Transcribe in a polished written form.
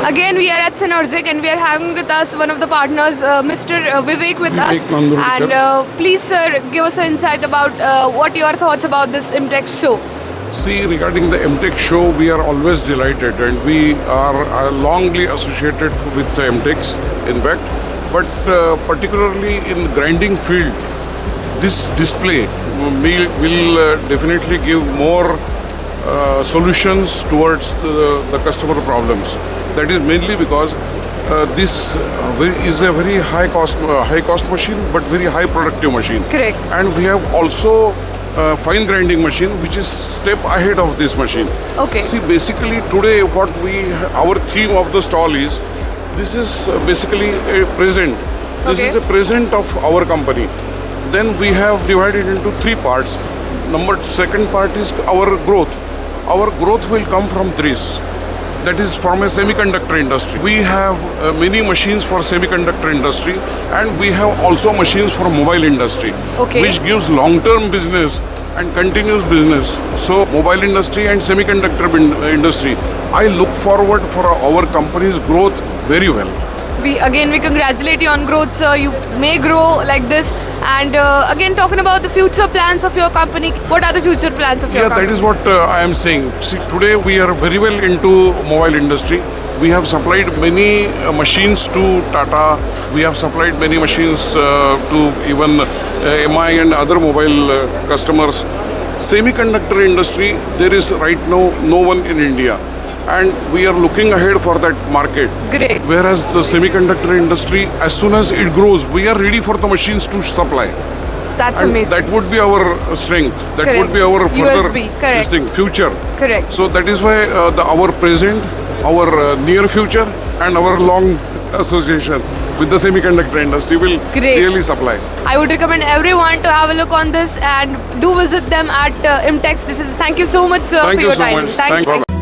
Again, we are at Synergic and we are having with us one of the partners, Mr. Vivek with us. Vivek Nandurdikar. And please, sir, give us an insight about what your thoughts about this IMTEX show. See, regarding the IMTEX show, we are always delighted and we are longly associated with the IMTEX, in fact. But particularly in grinding field, this display will definitely give more solutions towards the customer problems. That is mainly because this is a very high cost machine, but very high productive machine. Correct. And we have also fine grinding machine, which is step ahead of this machine. Okay. See, basically today our theme of the stall is, this is basically a present. This Okay. is a present of our company. Then we have divided into three parts. Second part is our growth. Our growth will come from this. That is from a semiconductor industry. We have many machines for semiconductor industry, and we have also machines for mobile industry, Okay. which gives long-term business and continuous business. So mobile industry and semiconductor industry, I look forward for our company's growth very well. We congratulate you on growth, sir. You may grow like this. And again, talking about the future plans of your company, what are the future plans of your company? That is what I am saying. See, today we are very well into mobile industry. We have supplied many machines to Tata. We have supplied many machines to even MI and other mobile customers. Semiconductor industry, there is right now no one in India. And we are looking ahead for that market. Great. Whereas the semiconductor industry, as soon as it grows, we are ready for the machines to supply. That's And amazing. that would be our strength. That Correct. would be our further USB, correct. future. Correct. So that is why our present, our near future, and our long association with the semiconductor industry will Great. really supply. I would recommend everyone to have a look on this and do visit them at IMTEX. Thank you so much, sir, Thank for you your so time. much. Thank you. Thank you.